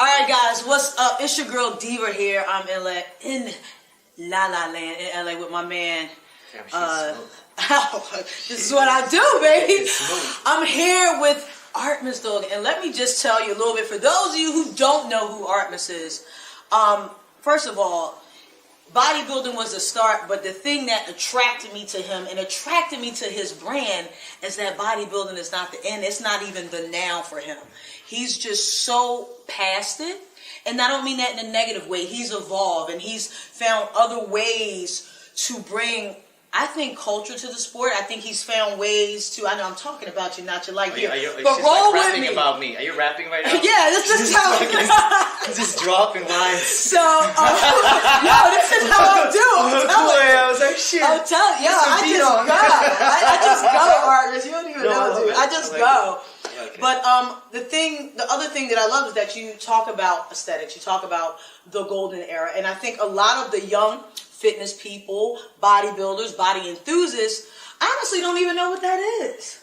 right, guys, what's up? It's your girl Diva here. I'm in La La Land in LA with my man. This is what I do, baby. I'm here with Artemus Dolgin, and let me just tell you a little bit for those of you who don't know who Artemus is. First of all, bodybuilding was the start, but the thing that attracted me to him and attracted me to his brand is that bodybuilding is not the end. It's not even the now for him. He's just so past it. And I don't mean that in a negative way. He's evolved and he's found other ways to bring, I think, culture to the sport. I think he's found ways to, I know I'm talking about you, not your like you. But roll with me. About me. Are you rapping right now? Yeah, this is how I'm just dropping lines. So, yo, this is how I do. I was like, shit. I'm telling you, I just go, Artemis. You don't even know, dude. I just go. Okay. But the other thing that I love is that you talk about aesthetics. You talk about the golden era, and I think a lot of the young fitness people, bodybuilders, body enthusiasts, honestly don't even know what that is.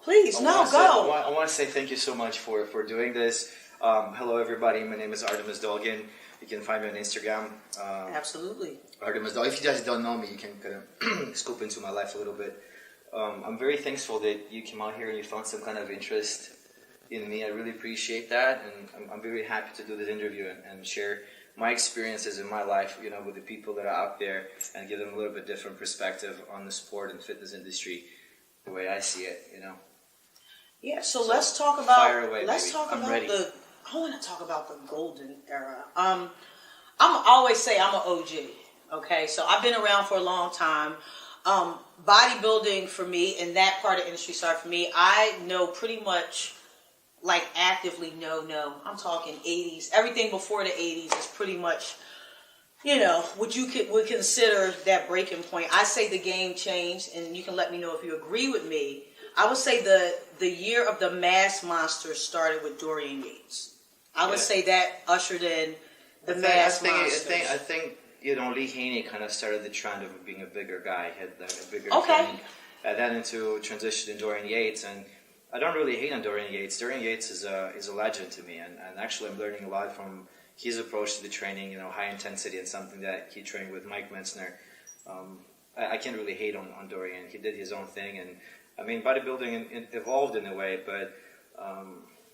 Please, go. I want to say thank you so much for doing this. Hello, everybody. My name is Artemus Dolgin. You can find me on Instagram. Absolutely. Artemus Dolgin. If you guys don't know me, you can kind of scoop into my life a little bit. I'm very thankful that you came out here and you found some kind of interest in me. I really appreciate that, and I'm very happy to do this interview and share my experiences in my life, you know, with the people that are out there and give them a little bit different perspective on the sport and fitness industry, the way I see it, you know. Yeah. So let's talk about. Fire away, let's baby. talk I'm about ready. I want to talk about the golden era. I'm always say I'm an OG. Okay, so I've been around for a long time. Bodybuilding for me and that part of the industry started for me. I know pretty much, like actively no. I'm talking 80s. Everything before the 80s is pretty much, you know, what you would consider that breaking point. I say the game changed, and you can let me know if you agree with me. I would say the year of the mass monsters started with Dorian Yates. I would say that ushered in the mass monsters. I think you know, Lee Haney kind of started the trend of being a bigger guy, had a bigger training, and then into transition in Dorian Yates. And I don't really hate on Dorian Yates. Dorian Yates is a legend to me, and actually I'm learning a lot from his approach to the training. You know, high intensity, and something that he trained with Mike Metzner. I can't really hate on Dorian. He did his own thing, and I mean, bodybuilding evolved in a way, but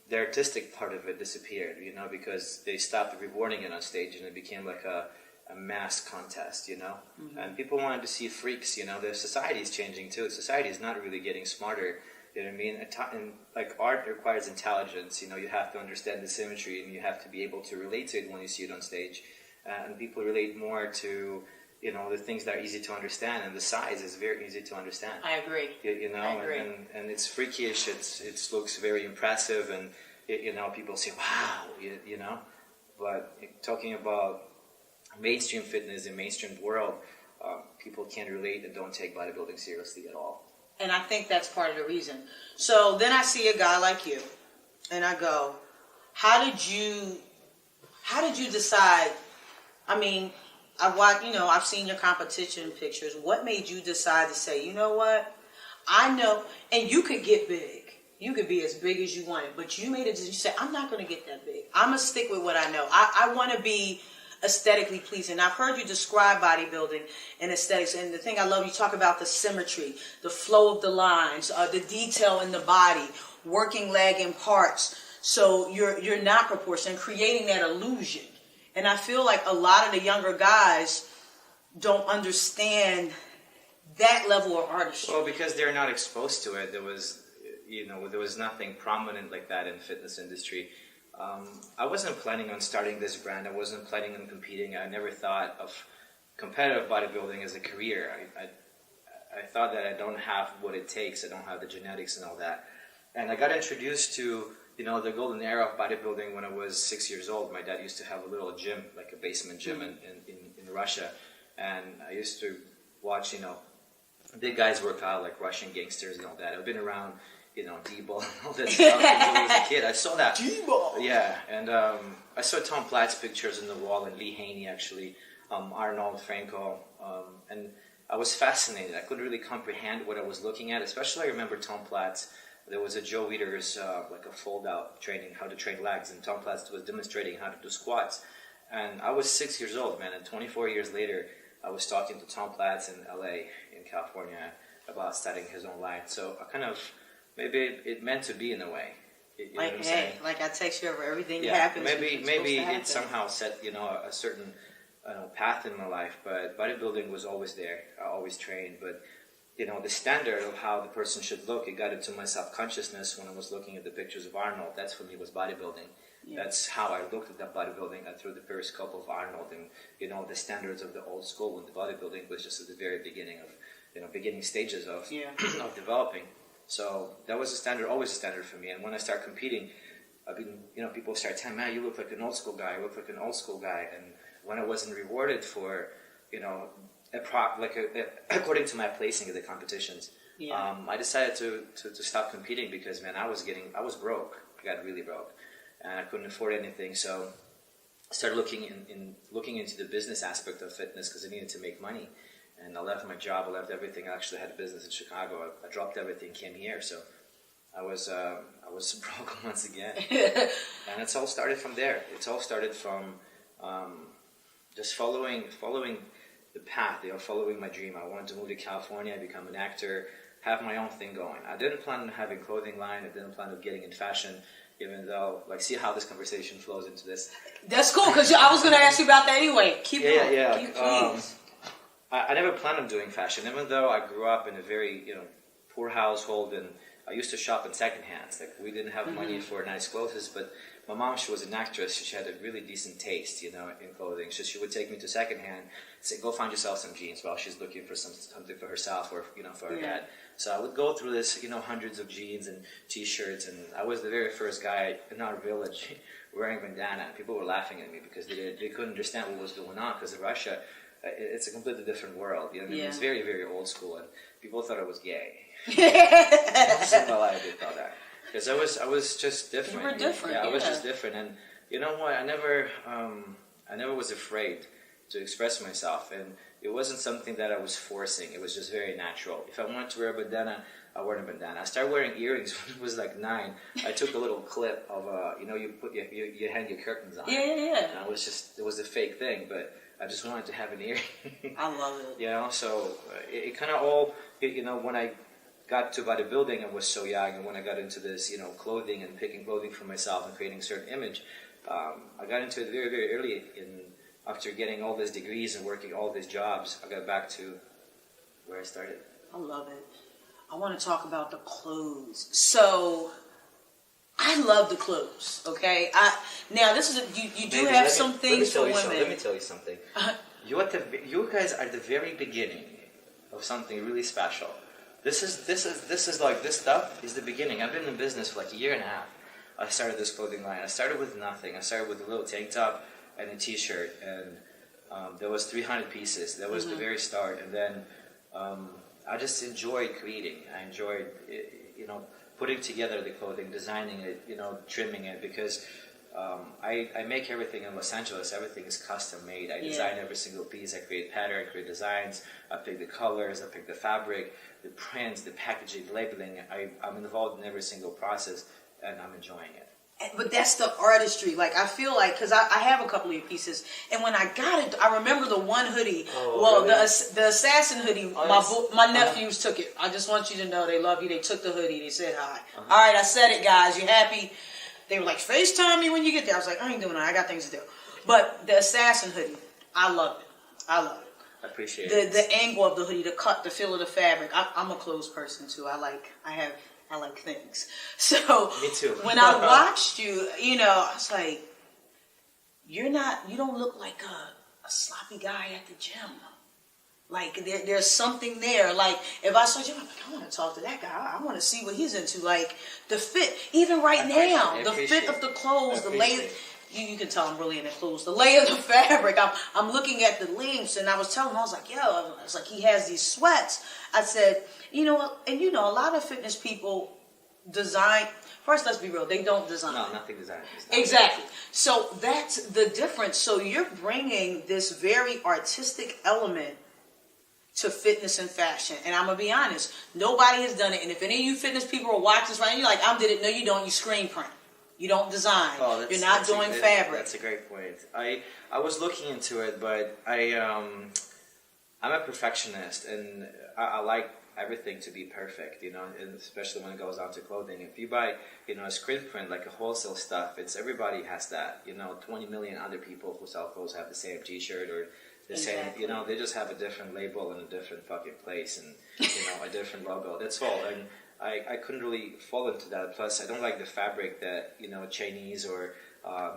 the artistic part of it disappeared. You know, because they stopped rewarding it on stage, and it became like a mass contest, you know, and people wanted to see freaks, you know. The society is changing too. Society is not really getting smarter, you know what I mean? And like art requires intelligence, you know. You have to understand the symmetry, and you have to be able to relate to it when you see it on stage. And people relate more to, you know, the things that are easy to understand, and the size is very easy to understand. I agree. You know, I agree. And it's freakish. It looks very impressive, and you know, people say, wow, you know. But talking about mainstream fitness and mainstream world, people can't relate and don't take bodybuilding seriously at all. And I think that's part of the reason. So then I see a guy like you, and I go, how did you decide? I mean, I've seen your competition pictures. What made you decide to say, you know what? I know, and you could get big. You could be as big as you wanted, but you made a decision. You said, I'm not going to get that big. I'm going to stick with what I know. I want to be aesthetically pleasing. I've heard you describe bodybuilding and aesthetics, and the thing I love, you talk about the symmetry, the flow of the lines, the detail in the body, working leg and parts, so you're not proportional, creating that illusion. And I feel like a lot of the younger guys don't understand that level of artistry. Well, because they're not exposed to it. There was nothing prominent like that in the fitness industry. I wasn't planning on starting this brand. I wasn't planning on competing. I never thought of competitive bodybuilding as a career. I thought that I don't have what it takes. I don't have the genetics and all that. And I got introduced to, you know, the golden era of bodybuilding when I was 6 years old. My dad used to have a little gym, like a basement gym in Russia. And I used to watch, you know, big guys work out, like Russian gangsters and all that. I've been around, you know, D-ball and all that stuff when I was a kid. I saw that. D-ball! Yeah, and I saw Tom Platt's pictures on the wall, and Lee Haney, actually, Arnold, Franco, and I was fascinated. I couldn't really comprehend what I was looking at, especially I remember Tom Platt's there was a Joe Weider's like a fold-out training, how to train legs, and Tom Platz was demonstrating how to do squats. And I was 6 years old, man, and 24 years later, I was talking to Tom Platz in LA, in California, about starting his own line. So I kind of, maybe it meant to be in a way. You know what I'm saying? Like I text you over everything happens. Maybe it somehow set, a certain path in my life, but bodybuilding was always there. I always trained, but the standard of how the person should look, it got into my self-consciousness when I was looking at the pictures of Arnold. That's for me was bodybuilding. Yeah. That's how I looked at that bodybuilding through the periscope of Arnold and, the standards of the old school when the bodybuilding was just at the very beginning of, beginning stages of, of developing. So that was a standard, always a standard for me. And when I start competing, I've been, people start telling me, man, you look like an old school guy, you look like an old school guy. And when I wasn't rewarded for, according to my placing in the competitions, I decided to stop competing because, man, I was broke. I got really broke, and I couldn't afford anything. So I started looking into the business aspect of fitness because I needed to make money. And I left my job. I left everything. I actually had a business in Chicago. I dropped everything, came here. So I was broke once again, and it's all started from there. It's all started from just following the path, following my dream. I wanted to move to California, become an actor, have my own thing going. I didn't plan on having a clothing line. I didn't plan on getting in fashion, even though, see how this conversation flows into this. That's cool, because I was going to ask you about that anyway. Keep going. Yeah. Please. I never planned on doing fashion, even though I grew up in a very, poor household, and I used to shop in secondhands. Like, we didn't have money for nice clothes, but my mom, she was an actress. She had a really decent taste, in clothing. So she would take me to secondhand, say, go find yourself some jeans while she's looking for something for herself or, for her dad. So I would go through this, hundreds of jeans and T-shirts, and I was the very first guy in our village wearing bandana. People were laughing at me because they couldn't understand what was going on, because in Russia, it's a completely different world. It's very, very old school, and people thought I was gay. Most of my life they thought that. Because I was just different. You were different. I was just different, and you know what? I never was afraid to express myself, and it wasn't something that I was forcing. It was just very natural. If I wanted to wear a bandana, I wore a bandana. I started wearing earrings when I was like 9. I took a little clip of you hang your curtains on. Yeah. And it was a fake thing, but I just wanted to have an earring. I love it. So it kind of all, when I got to bodybuilding, I was so young, and when I got into this, clothing and picking clothing for myself and creating a certain image, I got into it very, very early. After getting all these degrees and working all these jobs, I got back to where I started. I love it. I want to talk about the clothes. So, I love the clothes. Okay, now this is you do have some things for women. Let me tell you something. You guys are at the very beginning of something really special. This is like, this stuff is the beginning. I've been in business for like a year and a half. I started this clothing line. I started with nothing. I started with a little tank top and a T-shirt, and there was 300 pieces. That was the very start, and then I just enjoyed creating. I enjoyed, putting together the clothing, designing it, trimming it, because I make everything in Los Angeles. Everything is custom made. I design every single piece. I create pattern, create designs. I pick the colors. I pick the fabric, the prints, the packaging, labeling. I'm involved in every single process, and I'm enjoying it. But that's the artistry. Like, I feel like, because I have a couple of your pieces, and when I got it, I remember the one hoodie. Really? The assassin hoodie. My nephews took it. I just want you to know they love you. They took the hoodie. They said hi. All right, I said it, guys. You happy? They were like, FaceTime me when you get there. I was like, I ain't doing that. I got things to do. But the assassin hoodie, I love it. I appreciate it. The angle of the hoodie, the cut, the feel of the fabric. I'm a clothes person too. I like things. So me too. When I watched you, I was like, you don't look like a sloppy guy at the gym. Like, there's something there. Like, if I saw you, I'm like, I want to talk to that guy. I want to see what he's into. Like, the fit, even right now, the fit of the clothes, the layer. You can tell I'm really into clothes. The layer of the fabric. I'm looking at the links, and I was telling him, I was like, it's like he has these sweats. I said, and a lot of fitness people design. First, let's be real. They don't design. No, nothing designed. Exactly. So that's the difference. So you're bringing this very artistic element to fitness and fashion. And I'm going to be honest, nobody has done it. And if any of you fitness people are watching this right now, you're like, I did it. No, you don't. You screen print. You don't design. You're not doing fabric. That's a great point. I was looking into it, but I'm a perfectionist, and I like everything to be perfect, you know, and especially when it goes down to clothing. If you buy, you know, a screen print, like a wholesale stuff, it's everybody has that, you know, 20 million other people who sell clothes have the same t-shirt or the same, you know, they just have a different label in a different fucking place and, you know, a different logo. That's all. And I couldn't really fall into that. Plus, I don't like the fabric that, you know, Chinese or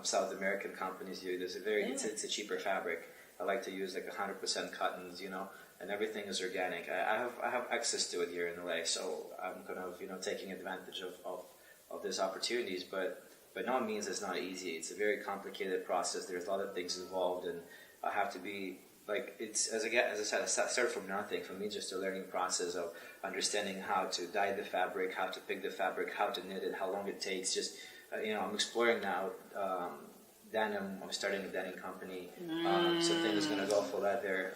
South American companies use. There's a it's a cheaper fabric. I like to use like 100% cottons, you know, and everything is organic. I have access to it here in LA, so I'm kind of, you know, taking advantage of these opportunities. But by no means it's not easy. It's a very complicated process. There's a lot of things involved, and I have to be like, it's as I said, I started from nothing. For me, just a learning process of understanding how to dye the fabric, how to pick the fabric, how to knit it, how long it takes. Just you know, I'm exploring now. Denim. I'm starting a denim company. So things gonna go for leather.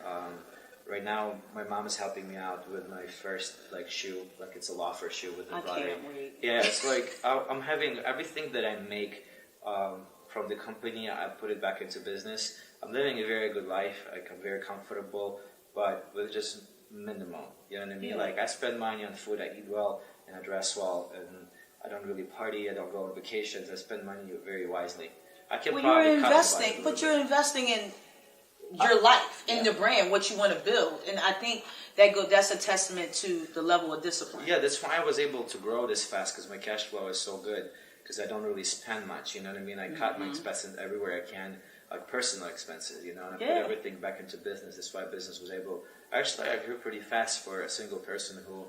Right now, my mom is helping me out with my first like shoe, like it's a loafer shoe with embroidery. I can't wait. Yeah, it's like I'm having everything that I make from the company. I put it back into business. I'm living a very good life. Like, I'm very comfortable, but with just minimal. You know what I mean? Like, I spend money on food. I eat well and I dress well, and I don't really party. I don't go on vacations. I spend money very wisely. I can you're investing, but you're investing in your life, in the brand, what you want to build, and I think that's a testament to the level of discipline. Yeah, that's why I was able to grow this fast, because my cash flow is so good, because I don't really spend much. You know what I mean? I cut my expenses everywhere I can, like personal expenses. You know, and I put everything back into business. That's why business was able. Actually, I grew pretty fast for a single person who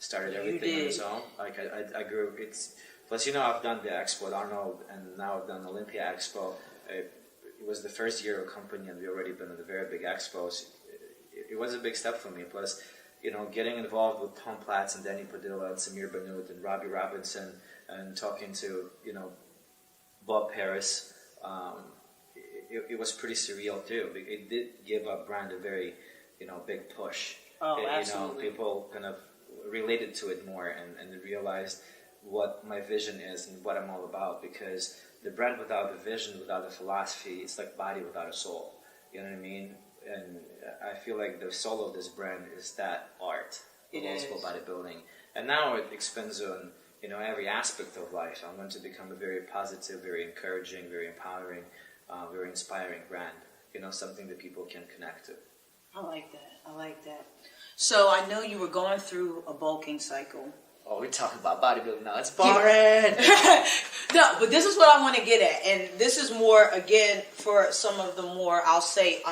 started everything on his own. Like I grew. Plus, you know, I've done the Expo at Arnold, and now I've done Olympia Expo. It was the first year of company, and we already been at the very big expos. It was a big step for me. Plus, you know, getting involved with Tom Platz and Danny Padilla and Samir Bannout and Robbie Robinson, and talking to, you know, Bob Harris. It was pretty surreal too. It did give our brand a very, you know, big push. Absolutely. You know, people kind of related to it more and realized what my vision is and what I'm all about, because the brand without a vision, without a philosophy, it's like body without a soul. You know what I mean? And I feel like the soul of this brand is that art, for bodybuilding. And now it expands on, you know, every aspect of life. I want to become a very positive, very encouraging, very empowering, very inspiring brand. You know, something that people can connect to. I like that. So I know you were going through a bulking cycle. Oh, we're talking about bodybuilding now. It's boring. No, but this is what I want to get at, and this is more again for some of the more, I'll say,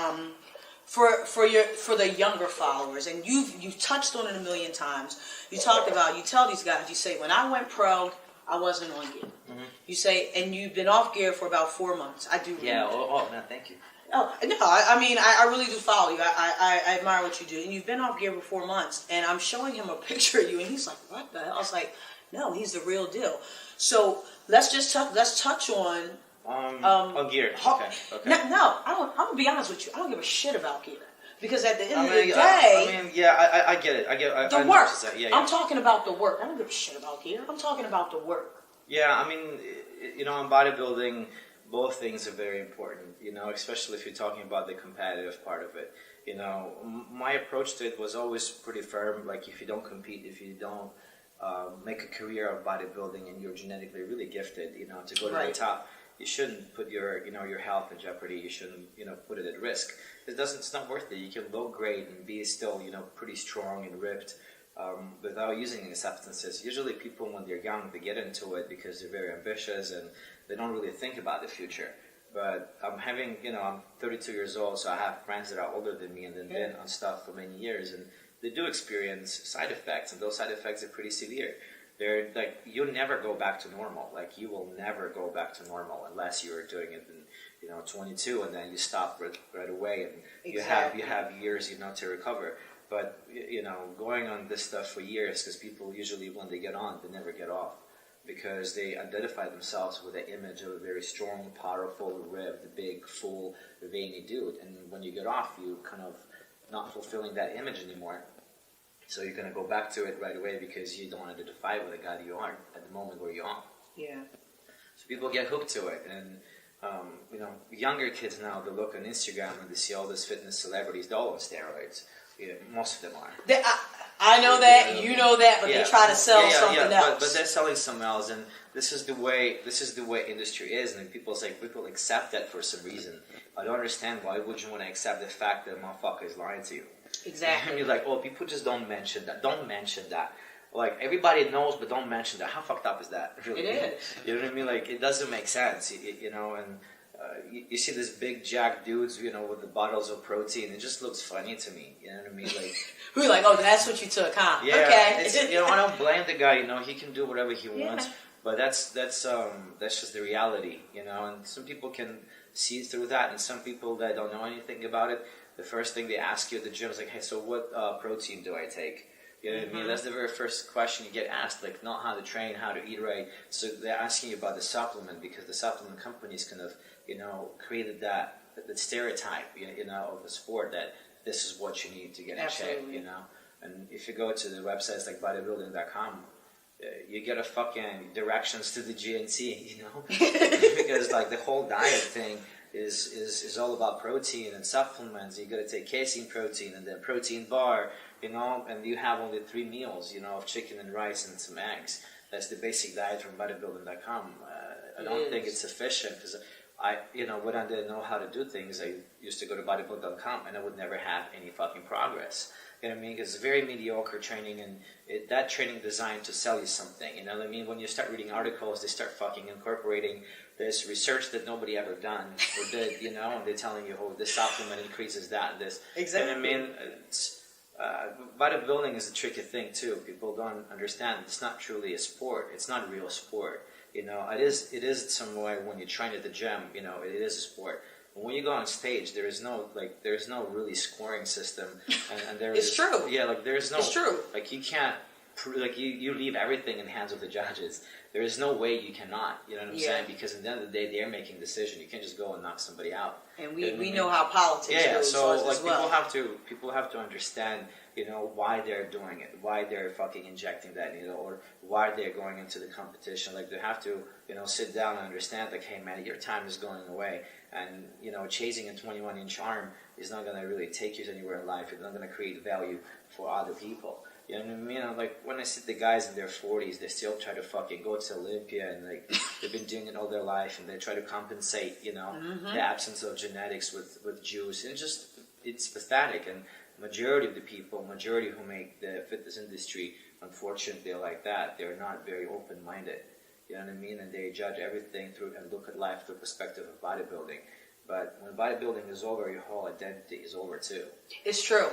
for the younger followers. And you've touched on it a million times. You talked about, you tell these guys, you say, when I went pro, I wasn't on gear. Mm-hmm. You say, and you've been off gear for about 4 months. I do. Yeah. Oh, no, thank you. Oh, no, I mean, I really do follow you. I admire what you do. And you've been off gear for 4 months. And I'm showing him a picture of you, and he's like, what the hell? I was like, no, he's the real deal. So let's touch on... on gear. Okay. No, I'm going to be honest with you. I don't give a shit about gear. Because at the end of the day... I get it. The work. I'm talking about the work. I don't give a shit about gear. I'm talking about the work. Yeah, I mean, you know, in bodybuilding... both things are very important, you know, especially if you're talking about the competitive part of it. You know, my approach to it was always pretty firm. Like, if you don't compete, if you don't make a career of bodybuilding and you're genetically really gifted, you know, to go to the top, you shouldn't put your health in jeopardy. You shouldn't, you know, put it at risk. It's not worth it. You can low grade and be still, you know, pretty strong and ripped without using any substances. Usually people, when they're young, they get into it because they're very ambitious and they don't really think about the future. But I'm 32 years old, so I have friends that are older than me and they've been on stuff for many years, and they do experience side effects, and those side effects are pretty severe. They're like, you'll never go back to normal. Like, you will never go back to normal unless you're doing it in, you know, 22, and then you stop right away, and you have years, you know, to recover. But, you know, going on this stuff for years, because people usually, when they get on, they never get off. Because they identify themselves with the image of a very strong, powerful, ripped, big, full, veiny dude. And when you get off, you kind of not fulfilling that image anymore. So you're going to go back to it right away because you don't want to identify with the guy that you are at the moment where you are. Yeah. So people get hooked to it. And, younger kids now, they look on Instagram and they see all these fitness celebrities, they're all on steroids. Yeah, most of them are. I know that, you know that, but they try to sell something else. But they're selling something else, and this is the way industry is, and people accept that for some reason. I don't understand why would you want to accept the fact that a motherfucker is lying to you. Exactly. And you're like, oh, people just don't mention that. Don't mention that. Like, everybody knows, but don't mention that. How fucked up is that? Really? It is. You know what I mean? Like, it doesn't make sense, and you see these big jack dudes, with the bottles of protein. It just looks funny to me. You know what I mean? Like, we're like, oh, that's what you took, huh? Yeah. Okay. I don't blame the guy. He can do whatever he wants. But that's just the reality. And some people can see through that, and some people that don't know anything about it, the first thing they ask you at the gym is like, hey, so what protein do I take? You know what I mean? That's the very first question you get asked, like not how to train, how to eat right. So they're asking you about the supplement because the supplement companies kind of, created that stereotype, of the sport that this is what you need to get in shape, And if you go to the websites like bodybuilding.com, you get a fucking directions to the GNC, because like the whole diet thing is all about protein and supplements. You got to take casein protein and then protein bar, and you have only 3 meals, of chicken and rice and some eggs. That's the basic diet from bodybuilding.com. I don't think it's sufficient because when I didn't know how to do things, I used to go to bodybuilding.com and I would never have any fucking progress. You know what I mean? Because it's very mediocre training, and that training designed to sell you something. You know what I mean? When you start reading articles, they start fucking incorporating this research that nobody ever done or did, and they're telling you, oh, this supplement increases that, this. Exactly. You know what I mean? Bodybuilding is a tricky thing too. People don't understand. It's not truly a sport. It's not a real sport. It is some way when you train at the gym. It is a sport. But when you go on stage, there is no really scoring system, and there is. It's true. Yeah, like there's no. It's true. Like you can't. You leave everything in the hands of the judges. There is no way you cannot. You know what I'm saying? Because at the end of the day, they're making the decision. You can't just go and knock somebody out. And we know how politics goes so as well. people have to understand, why they're doing it, why they're fucking injecting that needle, or why they're going into the competition. Like they have to, sit down and understand, like, hey man, your time is going away, and chasing a 21-inch arm is not going to really take you anywhere in life. It's not going to create value for other people. You know what I mean? Like when I see the guys in their 40s, they still try to fucking go to Olympia, and like they've been doing it all their life, and they try to compensate, the absence of genetics with juice, and it's pathetic. And majority of the people, who make the fitness industry, unfortunately, are like that. They're not very open-minded. You know what I mean? And they judge everything through and look at life through the perspective of bodybuilding. But when bodybuilding is over, your whole identity is over too. It's true.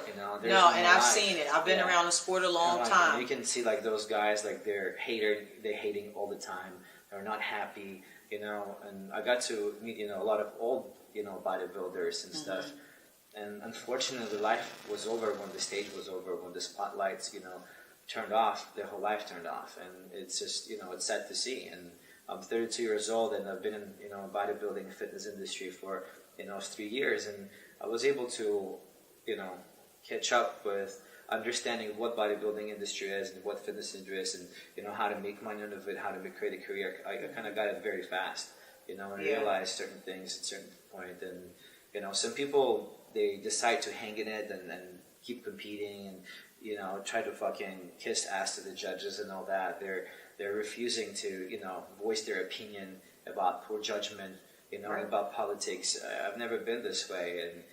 And I've seen it. I've been around the sport a long time. You can see like those guys, like they're hating all the time. They're not happy, And I got to meet, a lot of old, bodybuilders and stuff. And unfortunately, life was over when the stage was over, when the spotlights, turned off. Their whole life turned off, and it's just, it's sad to see. And I'm 32 years old, and I've been in, bodybuilding fitness industry for, 3 years, and I was able to, catch up with understanding what bodybuilding industry is and what fitness industry is, and how to make money out of it, how to create a career. I kind of got it very fast, and realized certain things at a certain point. And some people, they decide to hang in it and keep competing and try to fucking kiss ass to the judges and all that. They're refusing to voice their opinion about poor judgment, about politics. I've never been this way, and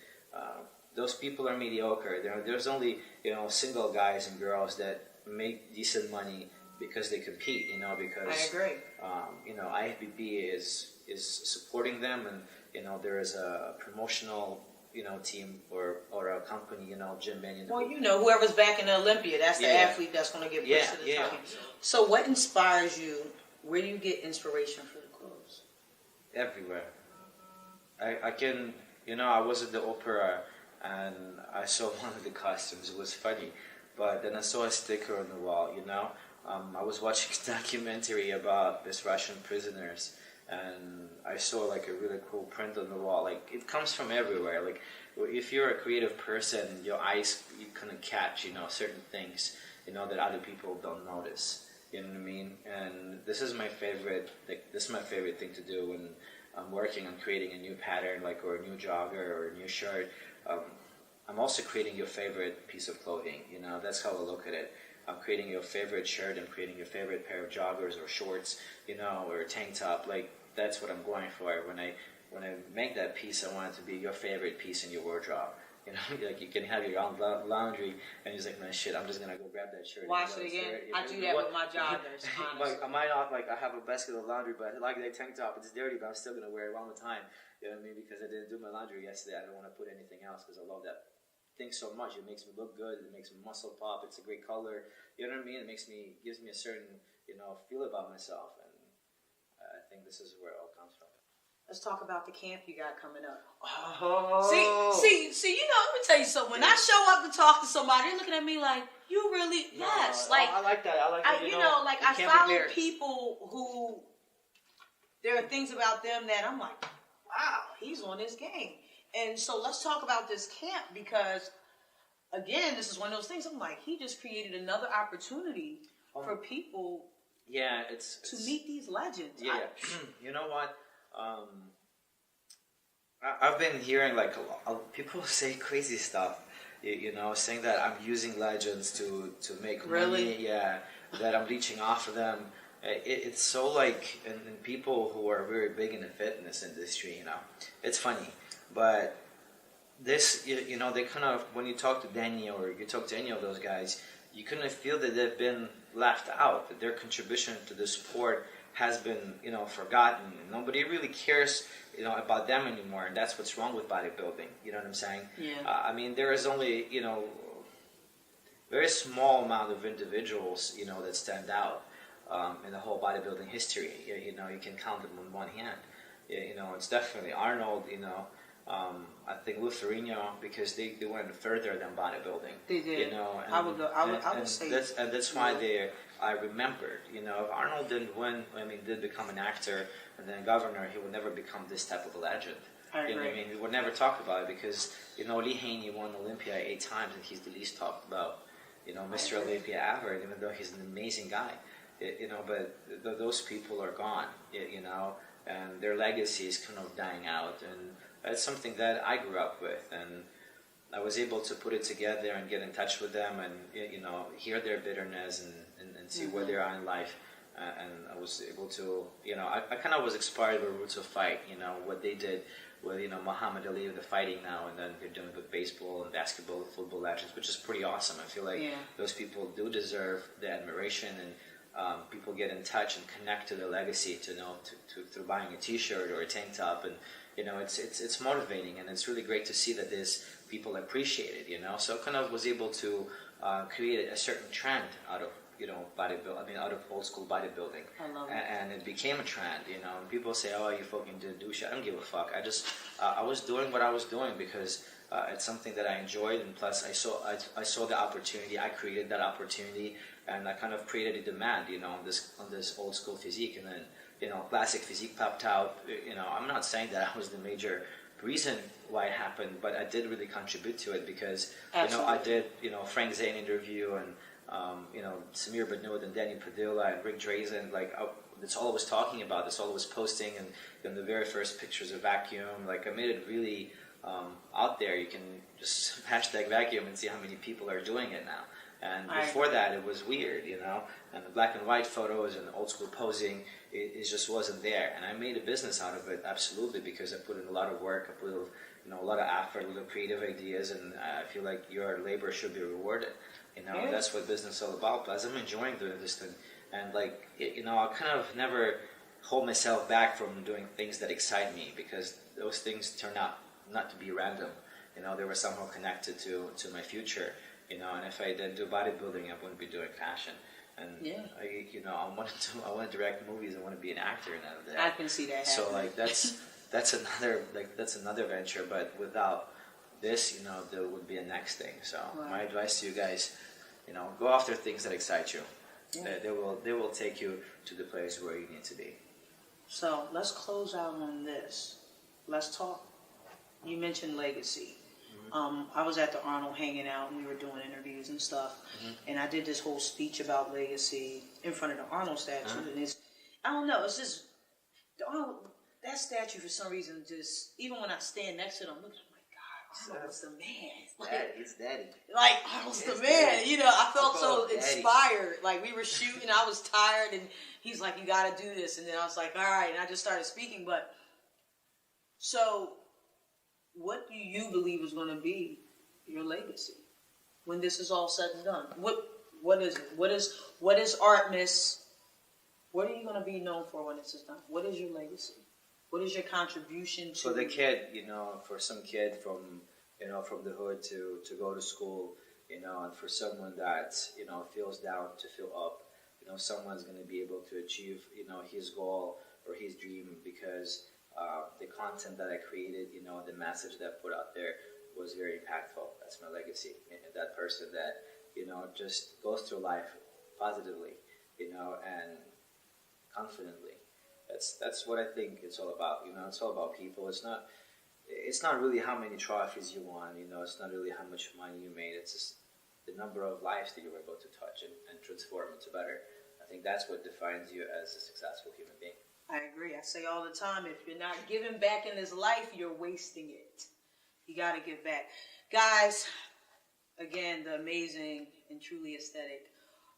those people are mediocre. There's only single guys and girls that make decent money because they compete. Because I agree. IFBB is supporting them, and there is a promotional team or a company, Jim Mannion. Well, whoever's back in the Olympia, that's the athlete that's going to get pushed to the top. So what inspires you? Where do you get inspiration for the clothes? Everywhere. I can, I was at the opera and I saw one of the costumes. It was funny. But then I saw a sticker on the wall, I was watching a documentary about these Russian prisoners, and I saw like a really cool print on the wall. Like it comes from everywhere. Like if you're a creative person, your eyes, you kind of catch, certain things, that other people don't notice. You know what I mean? And this is my favorite. This is my favorite thing to do when I'm working on creating a new pattern, or a new jogger or a new shirt. I'm also creating your favorite piece of clothing. That's how I look at it. I'm creating your favorite shirt. I'm creating your favorite pair of joggers or shorts, or a tank top. That's what I'm going for. When I make that piece, I want it to be your favorite piece in your wardrobe. You can have your own laundry, and you're like, man, shit, I'm just gonna go grab that shirt. Wash it again. I do that with my joggers. I might not I have a basket of laundry, but I like that tank top. It's dirty, but I'm still gonna wear it all the time. You know what I mean? Because I didn't do my laundry yesterday. I don't want to put anything else because I love that thing so much. It makes me look good. It makes me muscle pop. It's a great color. You know what I mean? Gives me a certain feel about myself, and I think this is where it all comes from. Let's talk about the camp you got coming up. Oh. See, let me tell you something. When I show up to talk to somebody, they're looking at me like, you really, no, yes. I like that. I like that. I follow people who, there are things about them that I'm like, wow, he's on his game. And so let's talk about this camp because, again, this is one of those things. I'm like, he just created another opportunity for people to meet these legends. Yeah. You know what? I've been hearing people say crazy stuff, saying that I'm using legends to make money. Yeah, that I'm leeching off of them. It's so and people who are very big in the fitness industry, it's funny, but this, they kind of, when you talk to Danny or you talk to any of those guys, you kind of feel that they've been left out, that their contribution to the sport has been, forgotten. Nobody really cares, about them anymore, and that's what's wrong with bodybuilding. You know what I'm saying? Yeah. There is only, very small amount of individuals, that stand out in the whole bodybuilding history. You can count them on one hand. It's definitely Arnold. I think Lutherino, because they went further than bodybuilding. They did. And, I would say that's why I remembered. If Arnold didn't win, did become an actor and then governor, he would never become this type of a legend. I agree. We would never talk about it because Lee Haney won Olympia 8 times and he's the least talked about. Mr. Olympia ever, even though he's an amazing guy. But those people are gone. And their legacy is kind of dying out, and that's something that I grew up with, and I was able to put it together and get in touch with them and hear their bitterness and see where they are in life, and I was able to I kind of was inspired by Roots of Fight, what they did with Muhammad Ali, the fighting now, and then they're doing with baseball and basketball, football legends, which is pretty awesome. I feel like those people do deserve the admiration, and people get in touch and connect to the legacy to through buying a T-shirt or a tank top, and it's motivating, and it's really great to see that there's people appreciate it. So I kind of was able to create a certain trend out of bodybuilding. Out of old school bodybuilding. I love it. And it became a trend. And people say, "Oh, you fucking did douche." I don't give a fuck. I was doing what I was doing because it's something that I enjoyed, and plus I saw the opportunity. I created that opportunity. And I kind of created a demand, on this old school physique, and then, classic physique popped out. I'm not saying that I was the major reason why it happened, but I did really contribute to it because, I did, Frank Zane interview and, Samir Badnoud and Danny Padilla and Rick Drazen, that's all I was talking about. That's all I was posting, and the very first pictures of vacuum, I made it really out there. You can just hashtag vacuum and see how many people are doing it now. And before that, it was weird, and the black and white photos and the old school posing, it just wasn't there. And I made a business out of it, absolutely, because I put in a lot of work, I put a lot of effort, a lot of creative ideas, and I feel like your labor should be rewarded. That's what business is all about. Plus, I'm enjoying doing this thing, and I kind of never hold myself back from doing things that excite me because those things turn out not to be random. They were somehow connected to my future. And if I didn't do bodybuilding, I wouldn't be doing fashion. And I want to direct movies. I want to be an actor and all that. I can see that happening. So that's another venture. But without this, there would be a next thing. So my advice to you guys, go after things that excite you. Yeah. They will take you to the place where you need to be. So let's close out on this. Let's talk. You mentioned legacy. I was at the Arnold hanging out, and we were doing interviews and stuff. And I did this whole speech about legacy in front of the Arnold statue, and I don't know, it's just the Arnold, that statue for some reason just, even when I stand next to it, I'm looking, oh my God, Arnold's the man. It's daddy. Like, Arnold's the man. You know, I felt so inspired. Like, we were shooting, I was tired, and he's like, you got to do this. And then I was like, all right, and I just started speaking. But, so, what do you believe is going to be your legacy when this is all said and done? What is it? What is Artemus? What are you going to be known for when this is done? What is your legacy? What is your contribution to... For the kid, you know, for some kid from, you know, from the hood to go to school, you know, and for someone that, you know, feels down to feel up, you know, someone's going to be able to achieve, you know, his goal or his dream because the content that I created, you know, the message that I put out there was very impactful. That's my legacy. And that person that, you know, just goes through life positively, you know, and confidently. That's what I think it's all about. You know, it's all about people. It's not really how many trophies you won. You know, it's not really how much money you made. It's just the number of lives that you were able to touch and transform into better. I think that's what defines you as a successful human being. I agree. I say all the time, if you're not giving back in this life, you're wasting it. You got to give back. Guys, again, the amazing and truly aesthetic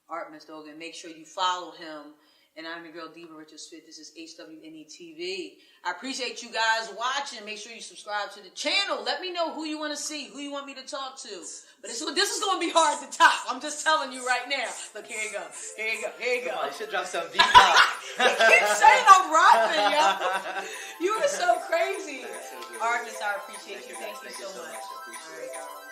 Artemus Dolgin. Make sure you follow him. And I'm your girl, Diva Richards Fit. This is HWNE TV. I appreciate you guys watching. Make sure you subscribe to the channel. Let me know who you want to see, who you want me to talk to. But this is going to be hard to top. I'm just telling you right now. Look, here you go. Here you go. Here you go. Come on, you should drop some Diva. You keep saying I'm rapping, yo. You are so crazy. Artemus, I appreciate you. Thank you so much. I appreciate it.